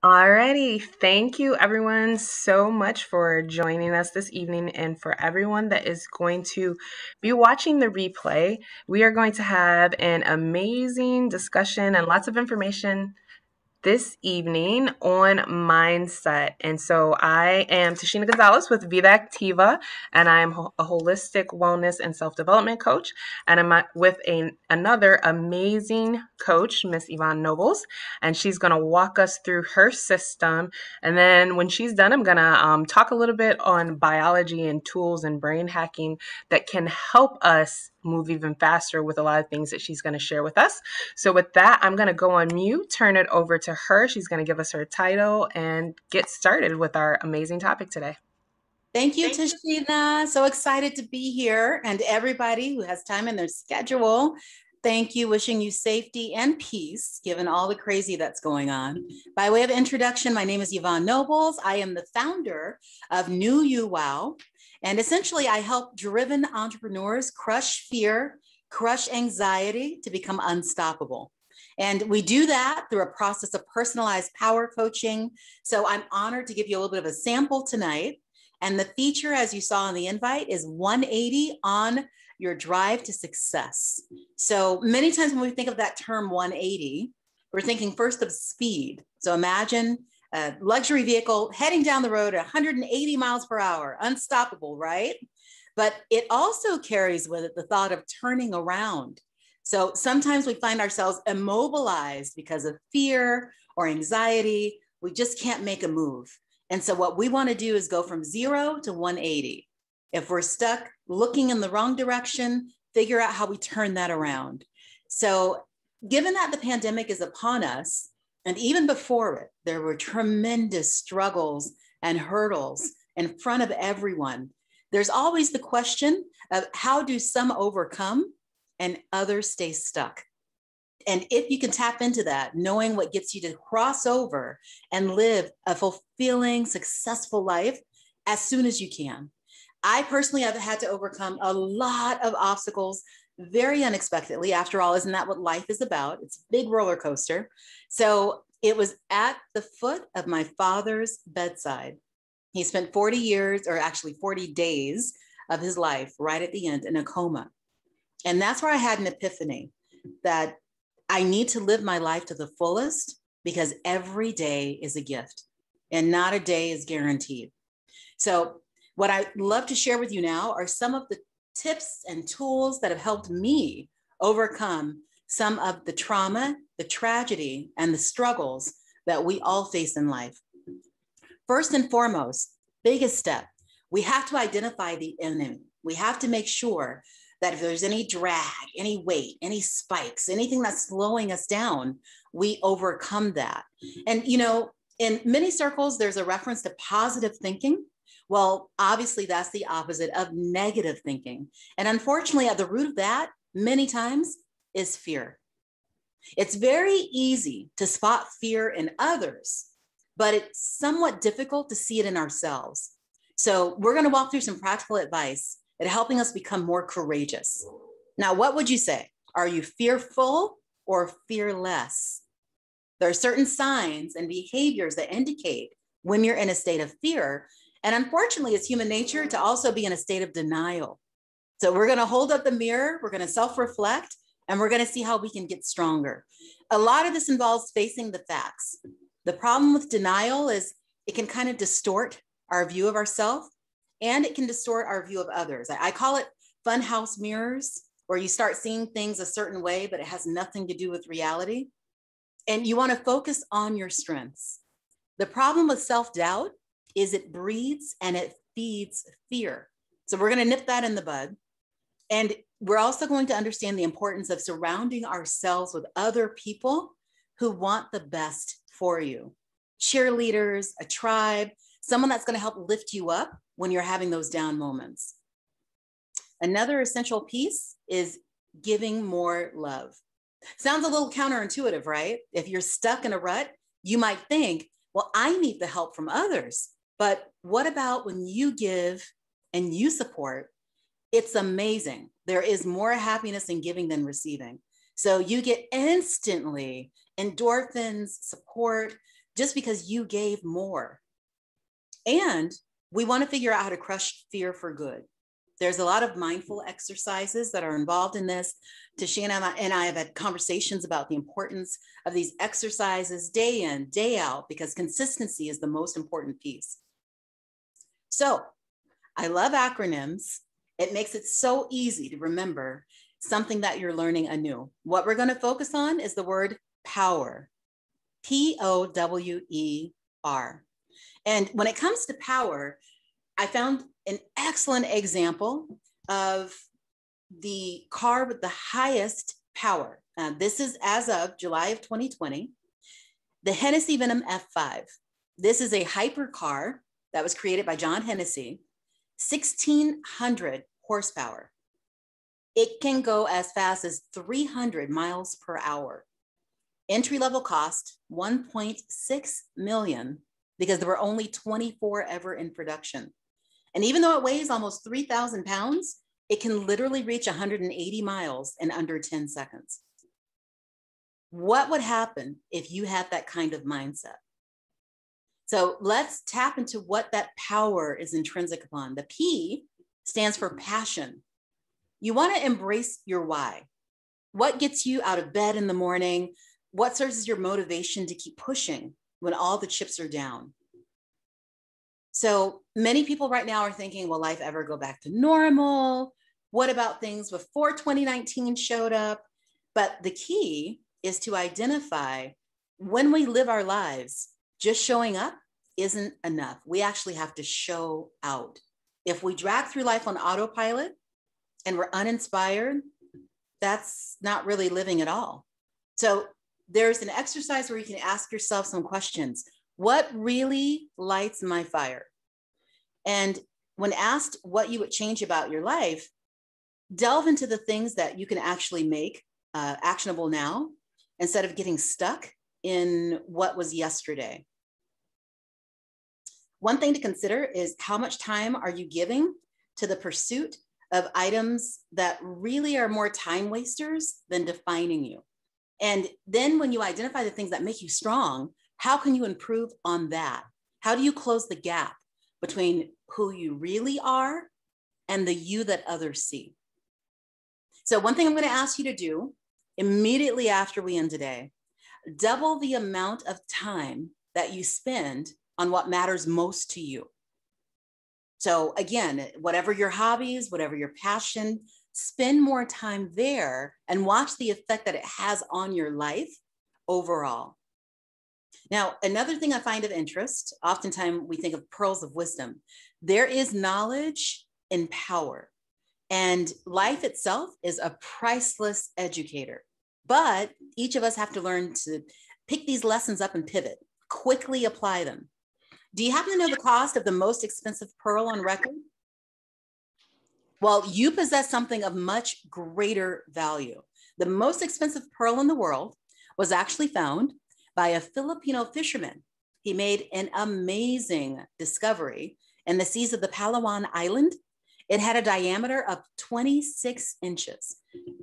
Alrighty, thank you everyone so much for joining us this evening, and for everyone that is going to be watching the replay. We are going to have an amazing discussion and lots of information this evening on mindset. And so I am Tashena Gonzales with Vida Activa, and I'm a holistic wellness and self-development coach. And I'm with another amazing coach, Miss Yvonne Nobles, and she's going to walk us through her system. And then when she's done, I'm going to talk a little bit on biology and tools and brain hacking that can help us move even faster with a lot of things that she's going to share with us. So with that, I'm going to go on mute, turn it over to her. She's going to give us her title and get started with our amazing topic today. Thank you, Tashena. So excited to be here. And everybody who has time in their schedule, thank you. Wishing you safety and peace, given all the crazy that's going on. By way of introduction, my name is Yvonne Nobles. I am the founder of New You Wow. And essentially, I help driven entrepreneurs crush fear, crush anxiety to become unstoppable. And we do that through a process of personalized power coaching. So I'm honored to give you a little bit of a sample tonight. And the feature, as you saw in the invite, is 180 on your drive to success. So many times when we think of that term 180, we're thinking first of speed. So imagine a luxury vehicle heading down the road at 180 miles per hour, unstoppable, right? But it also carries with it the thought of turning around. So sometimes we find ourselves immobilized because of fear or anxiety. We just can't make a move. And so what we want to do is go from 0 to 180. If we're stuck looking in the wrong direction, figure out how we turn that around. So given that the pandemic is upon us, and even before it, there were tremendous struggles and hurdles in front of everyone. There's always the question of how do some overcome and others stay stuck? And if you can tap into that, knowing what gets you to cross over and live a fulfilling, successful life as soon as you can. I personally have had to overcome a lot of obstacles very unexpectedly. After all, isn't that what life is about? It's a big roller coaster. So it was at the foot of my father's bedside. He spent 40 years, or actually 40 days of his life right at the end in a coma. And that's where I had an epiphany that I need to live my life to the fullest, because every day is a gift and not a day is guaranteed. So what I'd love to share with you now are some of the tips and tools that have helped me overcome some of the trauma, the tragedy, and the struggles that we all face in life. First and foremost, biggest step, we have to identify the enemy. We have to make sure that if there's any drag, any weight, any spikes, anything that's slowing us down, we overcome that. And, you know, in many circles, there's a reference to positive thinking. Well, obviously, that's the opposite of negative thinking. And unfortunately, at the root of that, many times, is fear. It's very easy to spot fear in others, but it's somewhat difficult to see it in ourselves. So we're going to walk through some practical advice at helping us become more courageous. Now, what would you say? Are you fearful or fearless? There are certain signs and behaviors that indicate when you're in a state of fear. And unfortunately, it's human nature to also be in a state of denial. So we're going to hold up the mirror, we're going to self-reflect, and we're going to see how we can get stronger. A lot of this involves facing the facts. The problem with denial is it can kind of distort our view of ourselves, and it can distort our view of others. I call it funhouse mirrors, where you start seeing things a certain way, but it has nothing to do with reality. And you want to focus on your strengths. The problem with self-doubt is it breeds and it feeds fear. So we're going to nip that in the bud. And we're also going to understand the importance of surrounding ourselves with other people who want the best for you. Cheerleaders, a tribe, someone that's going to help lift you up when you're having those down moments. Another essential piece is giving more love. Sounds a little counterintuitive, right? If you're stuck in a rut, you might think, well, I need the help from others. But what about when you give and you support? It's amazing. There is more happiness in giving than receiving. So you get instantly endorphins, support, just because you gave more. And we want to figure out how to crush fear for good. There's a lot of mindful exercises that are involved in this. Tashena and I have had conversations about the importance of these exercises day in, day out, because consistency is the most important piece. So I love acronyms. It makes it so easy to remember something that you're learning anew. What we're going to focus on is the word power, Power. And when it comes to power, I found an excellent example of the car with the highest power. This is as of July of 2020, the Hennessy Venom F5. This is a hypercar that was created by John Hennessy, 1,600 horsepower. It can go as fast as 300 miles per hour. Entry-level cost, $1.6 million, because there were only 24 ever in production. And even though it weighs almost 3,000 pounds, it can literally reach 180 miles in under 10 seconds. What would happen if you had that kind of mindset? So let's tap into what that power is intrinsic upon. The P stands for passion. You want to embrace your why. What gets you out of bed in the morning? What serves as your motivation to keep pushing when all the chips are down? So many people right now are thinking, will life ever go back to normal? What about things before 2019 showed up? But the key is to identify when we live our lives, just showing up isn't enough. We actually have to show out. If we drag through life on autopilot and we're uninspired, that's not really living at all. So there's an exercise where you can ask yourself some questions. What really lights my fire? And when asked what you would change about your life, delve into the things that you can actually make actionable now instead of getting stuck in what was yesterday. One thing to consider is how much time are you giving to the pursuit of items that really are more time wasters than defining you? And then when you identify the things that make you strong, how can you improve on that? How do you close the gap between who you really are and the you that others see? So one thing I'm going to ask you to do immediately after we end today, double the amount of time that you spend on what matters most to you. So again, whatever your hobbies, whatever your passion, spend more time there and watch the effect that it has on your life overall. Now, another thing I find of interest, oftentimes we think of pearls of wisdom. There is knowledge in power, and life itself is a priceless educator. But each of us have to learn to pick these lessons up and pivot, quickly apply them. Do you happen to know the cost of the most expensive pearl on record? Well, you possess something of much greater value. The most expensive pearl in the world was actually found by a Filipino fisherman. He made an amazing discovery in the seas of the Palawan Island. It had a diameter of 26 inches.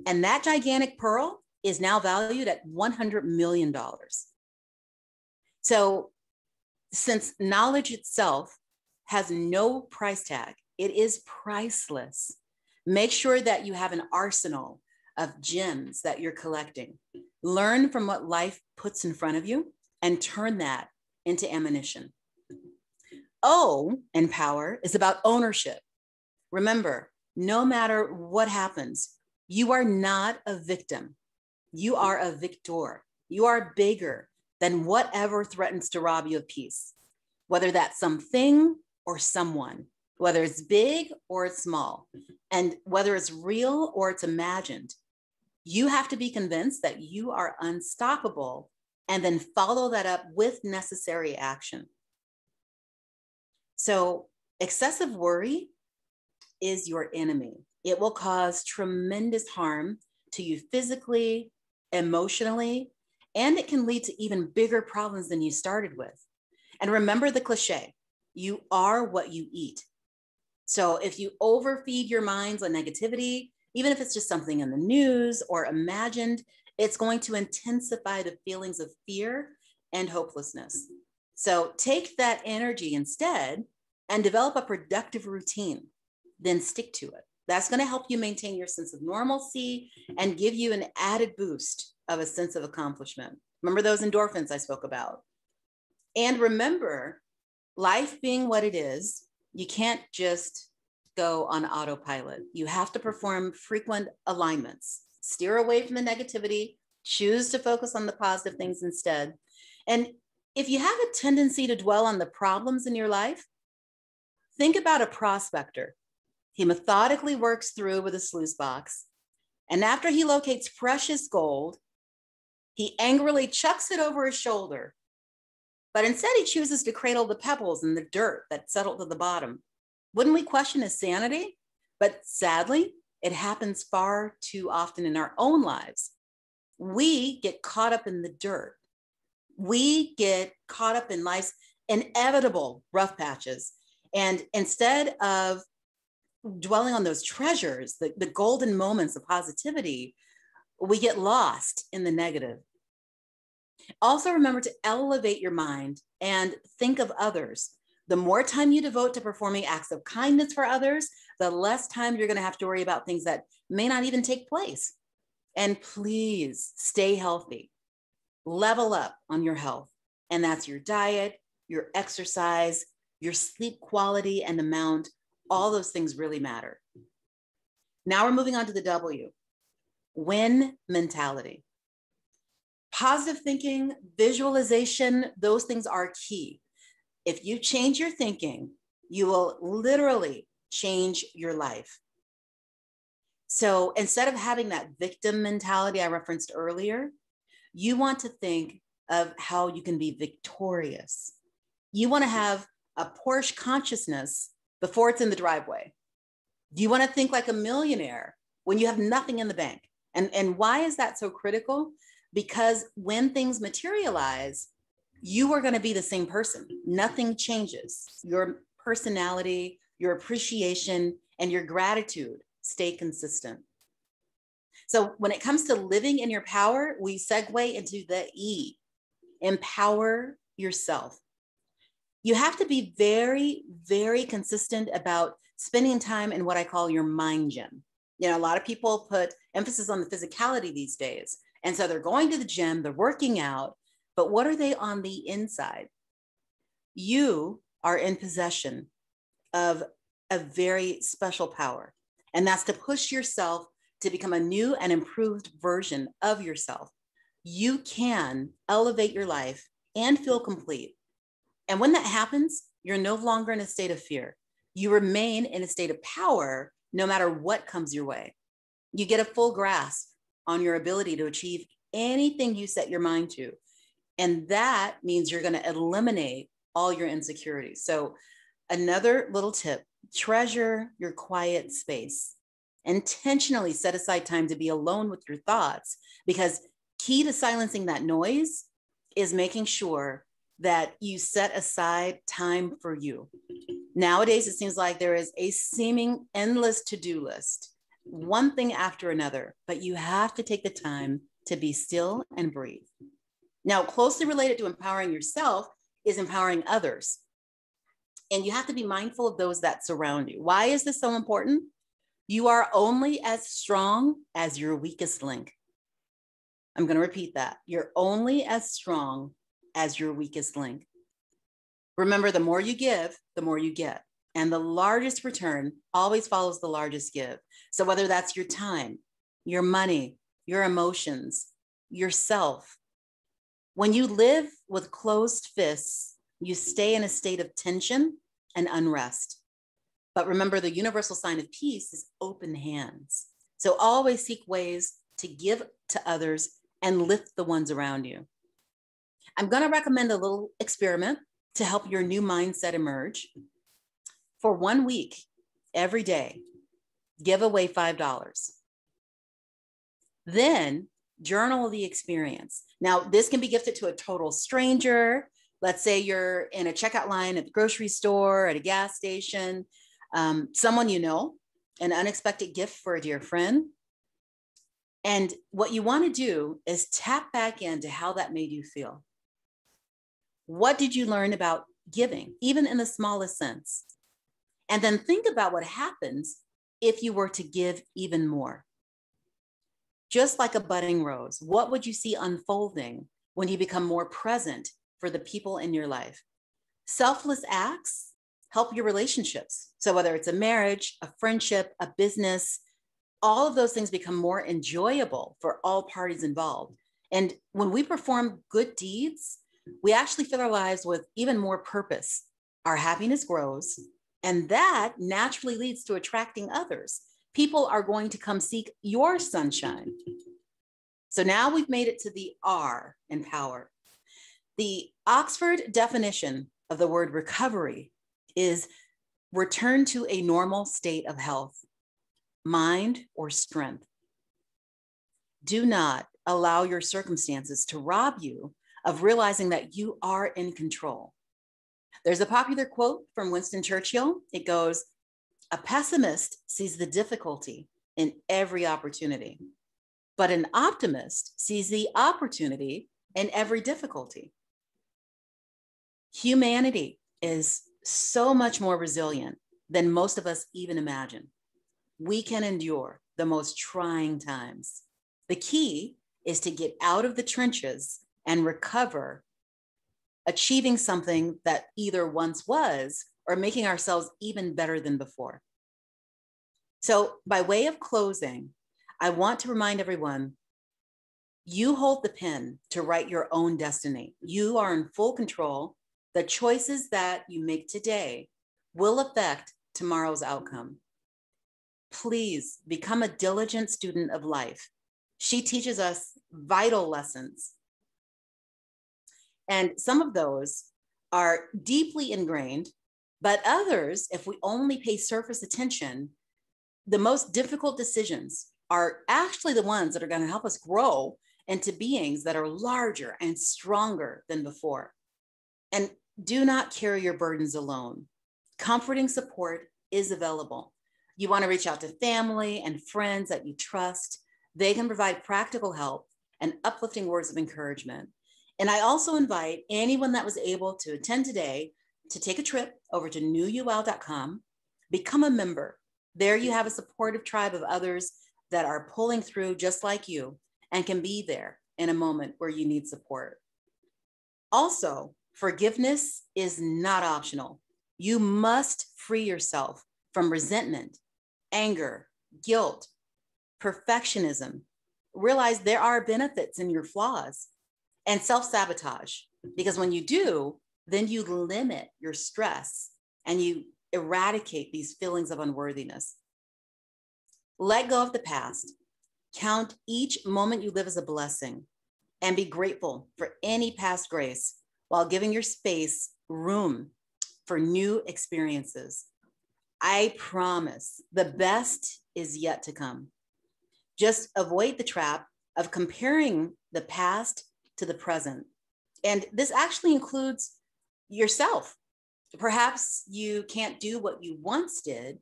And that gigantic pearl is now valued at $100 million. So since knowledge itself has no price tag, it is priceless. Make sure that you have an arsenal of gems that you're collecting. Learn from what life puts in front of you and turn that into ammunition. O in power is about ownership. Remember, no matter what happens, you are not a victim. You are a victor. You are bigger than whatever threatens to rob you of peace, whether that's something or someone, whether it's big or it's small, and whether it's real or it's imagined. You have to be convinced that you are unstoppable and then follow that up with necessary action. So excessive worry is your enemy. It will cause tremendous harm to you physically, emotionally, and it can lead to even bigger problems than you started with. And remember the cliche, you are what you eat. So if you overfeed your minds on negativity, even if it's just something in the news or imagined, it's going to intensify the feelings of fear and hopelessness. So take that energy instead and develop a productive routine, then stick to it. That's going to help you maintain your sense of normalcy and give you an added boost of a sense of accomplishment. Remember those endorphins I spoke about. And remember, life being what it is, you can't just go on autopilot. You have to perform frequent alignments, steer away from the negativity, choose to focus on the positive things instead. And if you have a tendency to dwell on the problems in your life, think about a prospector. He methodically works through with a sluice box. And after he locates precious gold, he angrily chucks it over his shoulder. But instead, he chooses to cradle the pebbles and the dirt that settled to the bottom. Wouldn't we question his sanity? But sadly, it happens far too often in our own lives. We get caught up in the dirt. We get caught up in life's inevitable rough patches. And instead of dwelling on those treasures, the golden moments of positivity, we get lost in the negative. Also, remember to elevate your mind and think of others. The more time you devote to performing acts of kindness for others, the less time you're going to have to worry about things that may not even take place. And please stay healthy. Level up on your health. And that's your diet, your exercise, your sleep quality and amount. All those things really matter. Now we're moving on to the W. Win mentality. Positive thinking, visualization, those things are key. If you change your thinking, you will literally change your life. So instead of having that victim mentality I referenced earlier, you want to think of how you can be victorious. You want to have a Porsche consciousness before it's in the driveway. You want to think like a millionaire when you have nothing in the bank. And why is that so critical? Because when things materialize, you are going to be the same person. Nothing changes. Your personality, your appreciation, and your gratitude stay consistent. So when it comes to living in your power, we segue into the E, empower yourself. You have to be very, very consistent about spending time in what I call your mind gym. You know, a lot of people put emphasis on the physicality these days. And so they're going to the gym, they're working out, but what are they on the inside? You are in possession of a very special power, and that's to push yourself to become a new and improved version of yourself. You can elevate your life and feel complete. And when that happens, you're no longer in a state of fear. You remain in a state of power no matter what comes your way. You get a full grasp on your ability to achieve anything you set your mind to. And that means you're going to eliminate all your insecurities. So another little tip, treasure your quiet space. Intentionally set aside time to be alone with your thoughts, because key to silencing that noise is making sure that you set aside time for you. Nowadays, it seems like there is a seeming endless to-do list, one thing after another, but you have to take the time to be still and breathe. Now, closely related to empowering yourself is empowering others. And you have to be mindful of those that surround you. Why is this so important? You are only as strong as your weakest link. I'm going to repeat that. You're only as strong as your weakest link. Remember, the more you give, the more you get. And the largest return always follows the largest give. So whether that's your time, your money, your emotions, yourself, when you live with closed fists, you stay in a state of tension and unrest. But remember, the universal sign of peace is open hands. So always seek ways to give to others and lift the ones around you. I'm going to recommend a little experiment to help your new mindset emerge. For 1 week, every day, give away $5. Then journal the experience. Now, this can be gifted to a total stranger. Let's say you're in a checkout line at the grocery store, at a gas station, someone you know, an unexpected gift for a dear friend. And what you want to do is tap back into how that made you feel. What did you learn about giving, even in the smallest sense? And then think about what happens if you were to give even more. Just like a budding rose, what would you see unfolding when you become more present for the people in your life? Selfless acts help your relationships. So whether it's a marriage, a friendship, a business, all of those things become more enjoyable for all parties involved. And when we perform good deeds, we actually fill our lives with even more purpose. Our happiness grows, and that naturally leads to attracting others. People are going to come seek your sunshine. So now we've made it to the R in power. The Oxford definition of the word recovery is return to a normal state of health, mind, or strength. Do not allow your circumstances to rob you of realizing that you are in control. There's a popular quote from Winston Churchill. It goes, "A pessimist sees the difficulty in every opportunity, but an optimist sees the opportunity in every difficulty." Humanity is so much more resilient than most of us even imagine. We can endure the most trying times. The key is to get out of the trenches and recover, achieving something that either once was or making ourselves even better than before. So, by way of closing, I want to remind everyone, you hold the pen to write your own destiny. You are in full control. The choices that you make today will affect tomorrow's outcome. Please become a diligent student of life. She teaches us vital lessons. And some of those are deeply ingrained, but others, if we only pay surface attention, the most difficult decisions are actually the ones that are going to help us grow into beings that are larger and stronger than before. And do not carry your burdens alone. Comforting support is available. You want to reach out to family and friends that you trust. They can provide practical help and uplifting words of encouragement. And I also invite anyone that was able to attend today to take a trip over to newul.com, become a member. There you have a supportive tribe of others that are pulling through just like you and can be there in a moment where you need support. Also, forgiveness is not optional. You must free yourself from resentment, anger, guilt, perfectionism. Realize there are benefits in your flaws, and self-sabotage. Because when you do, then you limit your stress and you eradicate these feelings of unworthiness. Let go of the past. Count each moment you live as a blessing and be grateful for any past grace while giving your space room for new experiences. I promise the best is yet to come. Just avoid the trap of comparing the past to the present. And this actually includes yourself. Perhaps you can't do what you once did,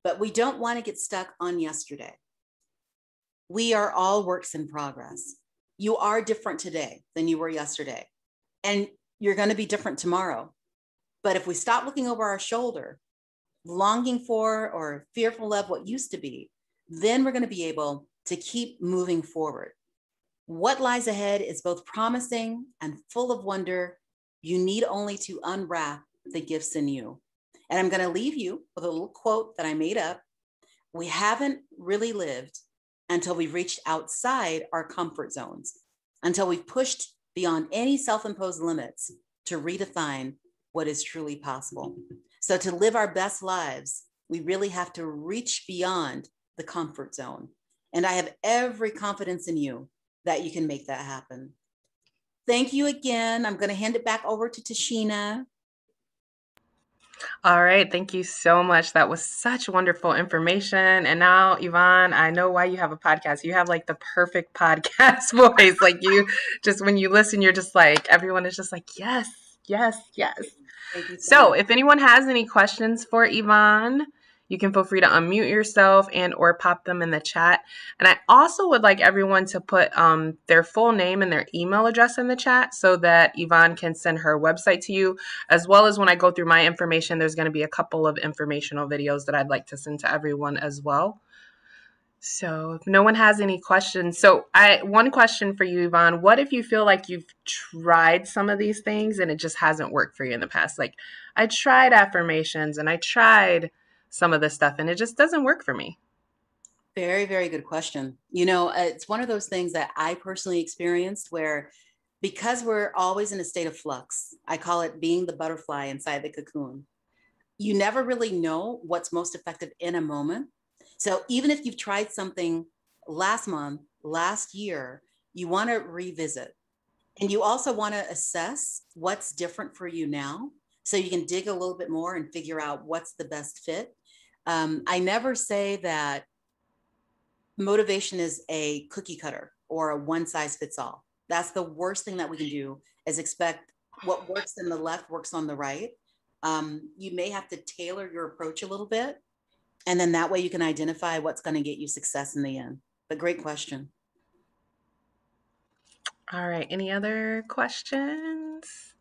but we don't want to get stuck on yesterday. We are all works in progress. You are different today than you were yesterday, and you're going to be different tomorrow. But if we stop looking over our shoulder, longing for or fearful of what used to be, then we're going to be able to keep moving forward. What lies ahead is both promising and full of wonder. You need only to unwrap the gifts in you. And I'm going to leave you with a little quote that I made up. We haven't really lived until we've reached outside our comfort zones, until we've pushed beyond any self-imposed limits to redefine what is truly possible. So to live our best lives, we really have to reach beyond the comfort zone. And I have every confidence in you that you can make that happen. Thank you again. I'm going to hand it back over to Tashena. All right. Thank you so much. That was such wonderful information. And now, Yvonne, I know why you have a podcast. You have like the perfect podcast voice. Like you just, when you listen, you're just like, everyone is just like, yes, yes, yes. Thank you so So much. if anyone has any questions for Yvonne, you can feel free to unmute yourself and or pop them in the chat. And I also would like everyone to put their full name and their email address in the chat so that Yvonne can send her website to you, as well as when I go through my information, there's going to be a couple of informational videos that I'd like to send to everyone as well. So if no one has any questions, one question for you, Yvonne, what if you feel like you've tried some of these things and it just hasn't worked for you in the past? Like, I tried affirmations and I tried some of this stuff and it just doesn't work for me. Very, very good question. It's one of those things that I personally experienced where, because we're always in a state of flux, I call it being the butterfly inside the cocoon. You never really know what's most effective in a moment. So even if you've tried something last month, last year, you want to revisit. And you also want to assess what's different for you now, so you can dig a little bit more and figure out what's the best fit. I never say that motivation is a cookie cutter or a one size fits all. That's the worst thing that we can do, is expect what works in the left works on the right. You may have to tailor your approach a little bit, and then that way you can identify what's going to get you success in the end. But great question. All right. Any other questions?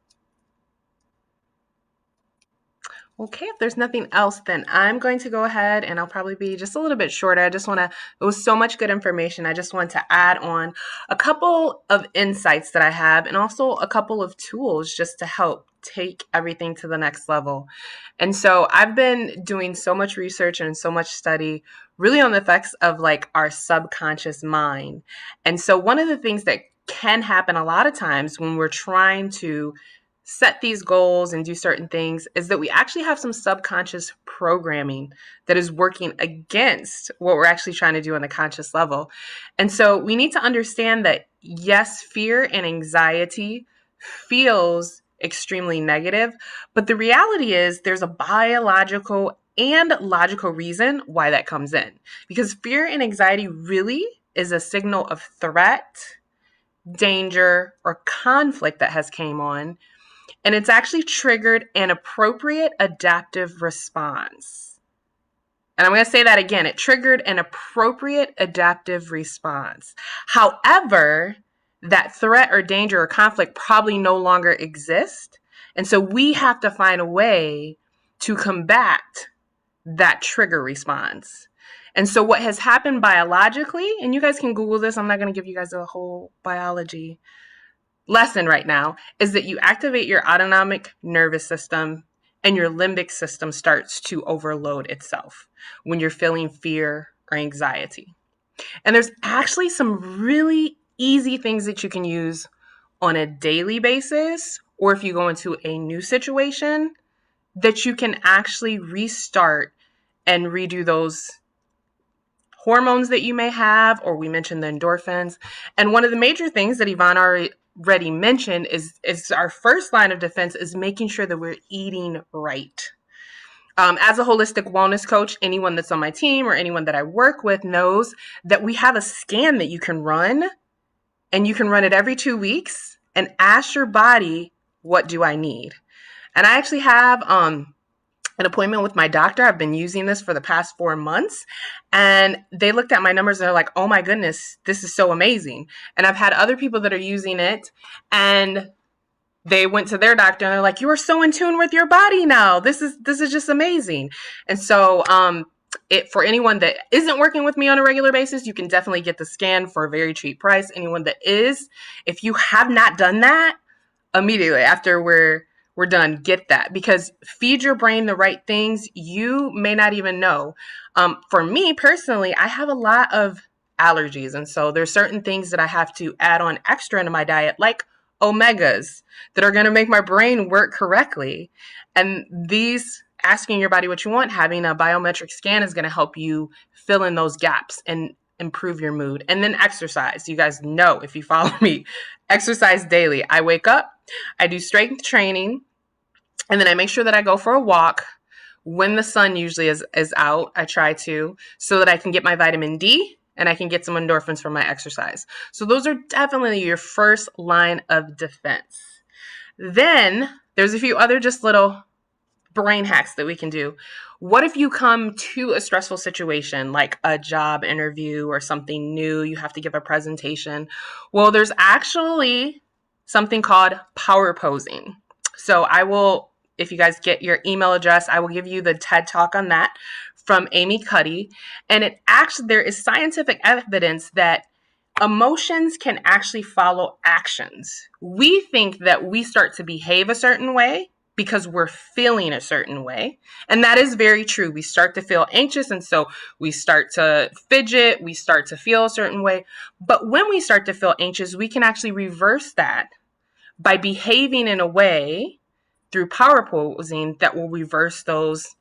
Okay, if there's nothing else, then I'm going to go ahead and I'll probably be just a little bit shorter. It was so much good information. I just want to add on a couple of insights that I have and also a couple of tools just to help take everything to the next level. And so I've been doing so much research and so much study really on the effects of like our subconscious mind. And so one of the things that can happen a lot of times when we're trying to set these goals and do certain things is that we actually have some subconscious programming that is working against what we're actually trying to do on the conscious level. And so we need to understand that, yes, fear and anxiety feels extremely negative, but the reality is there's a biological and logical reason why that comes in. Because fear and anxiety really is a signal of threat, danger, or conflict that has came on. And it's actually triggered an appropriate adaptive response. And I'm going to say that again. It triggered an appropriate adaptive response. However, that threat or danger or conflict probably no longer exists. And so we have to find a way to combat that trigger response. And so what has happened biologically, and you guys can Google this, I'm not going to give you guys a whole biology lesson right now, is that you activate your autonomic nervous system and your limbic system starts to overload itself when you're feeling fear or anxiety. And there's actually some really easy things that you can use on a daily basis, or if you go into a new situation, that you can actually restart and redo those hormones that you may have, or we mentioned the endorphins. And one of the major things that Yvonne already mentioned is our first line of defense is making sure that we're eating right. As a holistic wellness coach, anyone that's on my team or anyone that I work with knows that we have a scan that you can run, and you can run it every 2 weeks and ask your body, what do I need? And I actually have an appointment with my doctor. I've been using this for the past 4 months, and they looked at my numbers and they're like, oh my goodness, this is so amazing. And I've had other people that are using it, and they went to their doctor and they're like, you are so in tune with your body now. This is just amazing. And so for anyone that isn't working with me on a regular basis, you can definitely get the scan for a very cheap price. Anyone that is, if you have not done that, immediately after we're done, get that, because feed your brain the right things you may not even know. For me personally, I have a lot of allergies. And so there's certain things that I have to add on extra into my diet, like omegas, that are going to make my brain work correctly. And these, asking your body what you want, having a biometric scan is going to help you fill in those gaps and improve your mood. And then exercise. You guys know, if you follow me, exercise daily. I wake up, I do strength training, and then I make sure that I go for a walk when the sun usually is out. I try to, so that I can get my vitamin D and I can get some endorphins from my exercise. So those are definitely your first line of defense. Then there's a few other just little brain hacks that we can do. What if you come to a stressful situation like a job interview or something new, you have to give a presentation? Well, there's actually something called power posing. So I will, if you guys get your email address, I will give you the TED Talk on that from Amy Cuddy. And it actually, there is scientific evidence that emotions can actually follow actions. We think that we start to behave a certain way because we're feeling a certain way. And that is very true. We start to feel anxious, and so we start to fidget, we start to feel a certain way. But when we start to feel anxious, we can actually reverse that by behaving in a way through power posing that will reverse those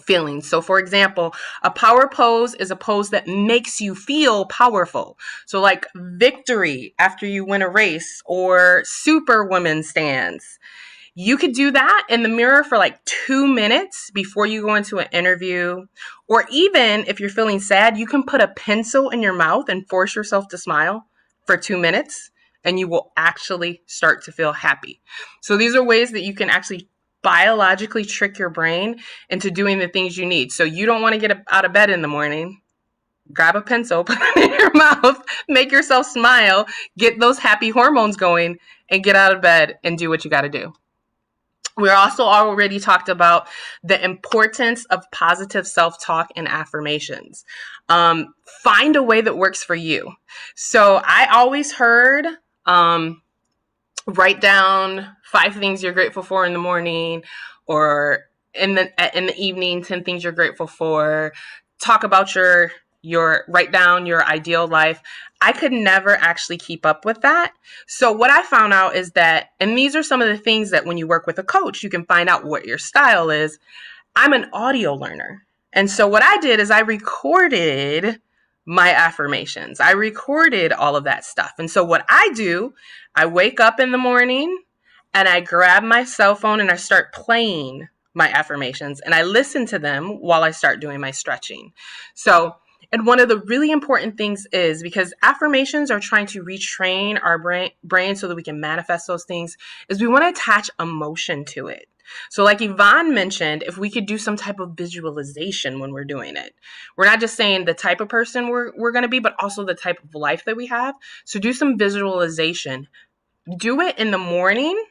feelings. So for example, a power pose is a pose that makes you feel powerful. So like victory after you win a race, or superwoman stance. You could do that in the mirror for like 2 minutes before you go into an interview. Or even if you're feeling sad, you can put a pencil in your mouth and force yourself to smile for 2 minutes, and you will actually start to feel happy. So these are ways that you can actually biologically trick your brain into doing the things you need. So you don't want to get out of bed in the morning. Grab a pencil, put it in your mouth, make yourself smile, get those happy hormones going, and get out of bed and do what you got to do. We're also already talked about the importance of positive self-talk and affirmations. Find a way that works for you. So I always heard, write down 5 things you're grateful for in the morning, or in the evening, 10 things you're grateful for. Talk about your write down your ideal life. I could never actually keep up with that. So what I found out is that, and these are some of the things that when you work with a coach, you can find out what your style is. I'm an audio learner. And so what I did is I recorded my affirmations. I recorded all of that stuff. And so what I do, I wake up in the morning and I grab my cell phone and I start playing my affirmations, and I listen to them while I start doing my stretching. So, and one of the really important things is, because affirmations are trying to retrain our brain so that we can manifest those things, is we want to attach emotion to it. So like Yvonne mentioned, if we could do some type of visualization when we're doing it, we're not just saying the type of person we're going to be, but also the type of life that we have. So do some visualization. Do it in the morning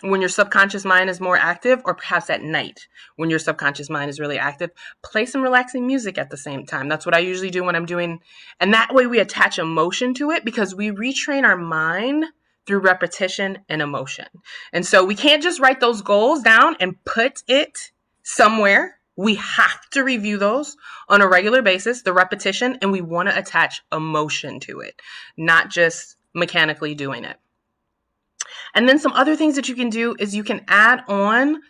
when your subconscious mind is more active, or perhaps at night when your subconscious mind is really active. Play some relaxing music at the same time. That's what I usually do when I'm doing. And that way we attach emotion to it, because we retrain our mind through repetition and emotion. And so we can't just write those goals down and put it somewhere. We have to review those on a regular basis, the repetition, and we want to attach emotion to it, not just mechanically doing it. And then some other things that you can do is you can add on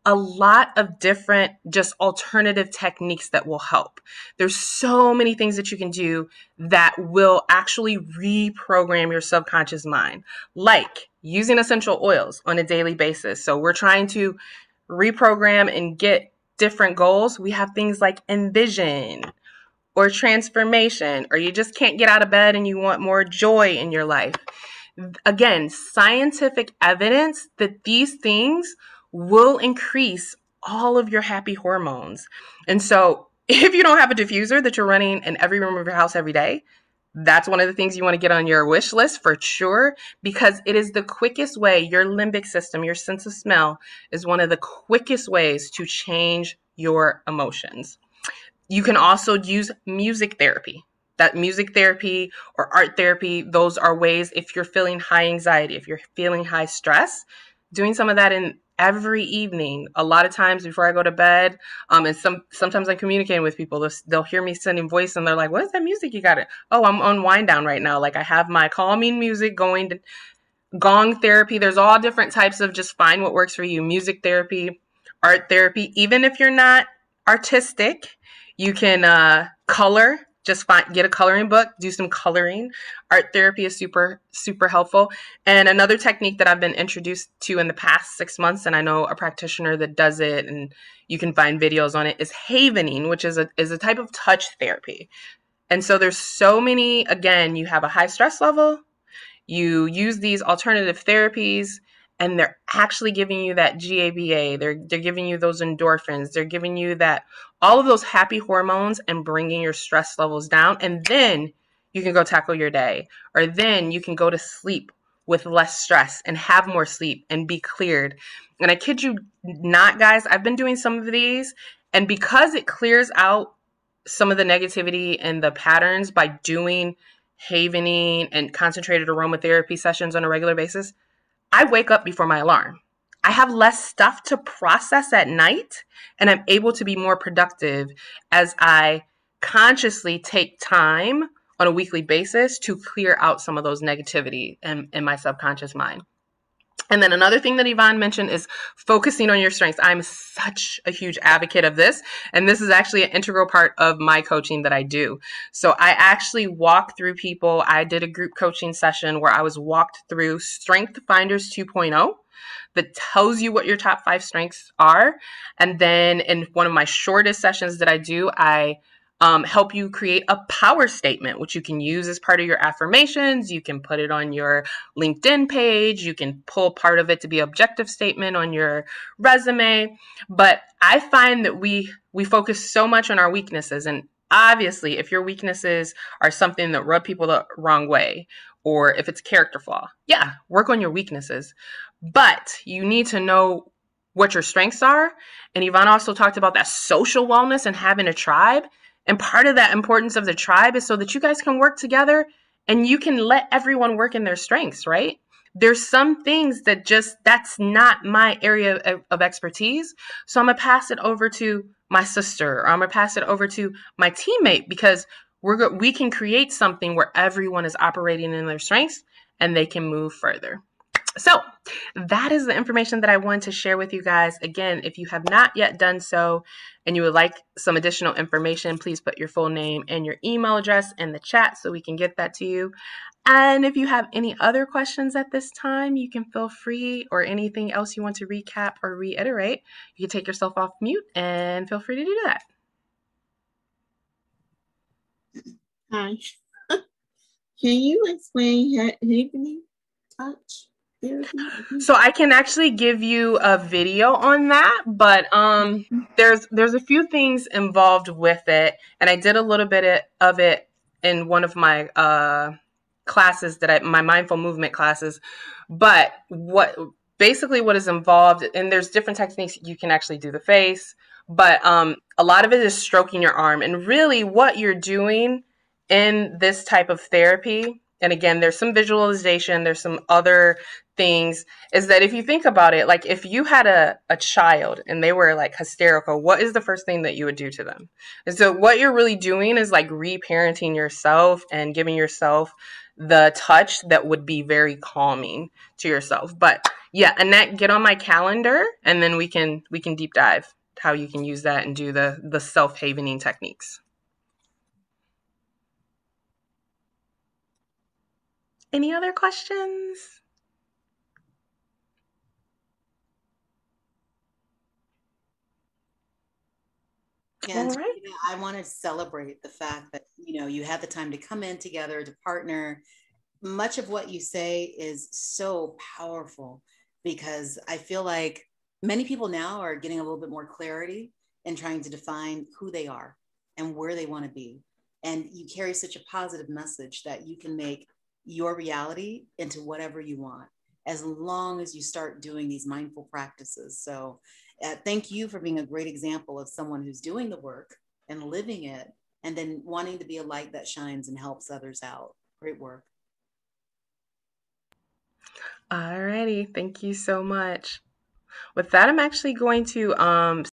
a lot of different just alternative techniques that will help. There's so many things that you can do that will actually reprogram your subconscious mind, like using essential oils on a daily basis. So we're trying to reprogram and get different goals. We have things like envision or transformation, or you just can't get out of bed and you want more joy in your life. Again, scientific evidence that these things will increase all of your happy hormones. And so if you don't have a diffuser that you're running in every room of your house every day, that's one of the things you want to get on your wish list for sure, because it is the quickest way. Your limbic system, your sense of smell, is one of the quickest ways to change your emotions. You can also use music therapy. That music therapy or art therapy, those are ways, if you're feeling high anxiety, if you're feeling high stress, doing some of that in every evening. A lot of times before I go to bed, and sometimes I'm communicating with people, they'll hear me sending voice and they're like, what is that music you got? Oh, I'm on wind down right now. Like I have my calming music going, to gong therapy. There's all different types of, just find what works for you. Music therapy, art therapy. Even if you're not artistic, you can color. Just get a coloring book, do some coloring. Art therapy is super, super helpful. And another technique that I've been introduced to in the past 6 months, and I know a practitioner that does it, and you can find videos on it, is havening, which is a type of touch therapy. And so there's so many, again, you have a high stress level, you use these alternative therapies, and they're actually giving you that GABA. They're giving you those endorphins. They're giving you that all of those happy hormones and bringing your stress levels down. And then you can go tackle your day, or then you can go to sleep with less stress and have more sleep and be cleared. And I kid you not, guys, I've been doing some of these, and because it clears out some of the negativity and the patterns by doing havening and concentrated aromatherapy sessions on a regular basis, I wake up before my alarm. I have less stuff to process at night, and I'm able to be more productive as I consciously take time on a weekly basis to clear out some of those negativity in my subconscious mind. And then another thing that Yvonne mentioned is focusing on your strengths. I'm such a huge advocate of this. And this is actually an integral part of my coaching that I do. So I actually walk through people. I did a group coaching session where I was walked through Strength Finders 2.0 that tells you what your top 5 strengths are. And then in one of my shortest sessions that I do, I help you create a power statement, which you can use as part of your affirmations. You can put it on your LinkedIn page. You can pull part of it to be an objective statement on your resume. But I find that we focus so much on our weaknesses. And obviously, if your weaknesses are something that rub people the wrong way, or if it's a character flaw, yeah, work on your weaknesses. But you need to know what your strengths are. And Yvonne also talked about that social wellness and having a tribe. And part of that importance of the tribe is so that you guys can work together and you can let everyone work in their strengths, right? There's some things that that's not my area of expertise. So I'm going to pass it over to my sister, or I'm going to pass it over to my teammate, because we can create something where everyone is operating in their strengths and they can move further. So that is the information that I wanted to share with you guys. Again, if you have not yet done so and you would like some additional information, please put your full name and your email address in the chat so we can get that to you. And if you have any other questions at this time, you can feel free, or anything else you want to recap or reiterate, you can take yourself off mute and feel free to do that. Hi. Can you explain havening touch therapy? So I can actually give you a video on that, but there's a few things involved with it, and I did a little bit of it in one of my classes my mindful movement classes. But what is involved, and there's different techniques. You can actually do the face, but a lot of it is stroking your arm, and really what you're doing in this type of therapy. And again, there's some visualization, there's some other things, is that if you think about it, like if you had a child and they were like hysterical, what is the first thing that you would do to them? And so what you're really doing is like reparenting yourself and giving yourself the touch that would be very calming to yourself. But yeah, Annette, get on my calendar and then we can deep dive how you can use that and do the self-havening techniques. Any other questions? And I want to celebrate the fact that, you had the time to come in together, to partner. Much of what you say is so powerful, because I feel like many people now are getting a little bit more clarity and trying to define who they are and where they want to be. And you carry such a positive message that you can make your reality into whatever you want, as long as you start doing these mindful practices. So thank you for being a great example of someone who's doing the work and living it, and then wanting to be a light that shines and helps others out. Great work. Alrighty, thank you so much. With that, I'm actually going to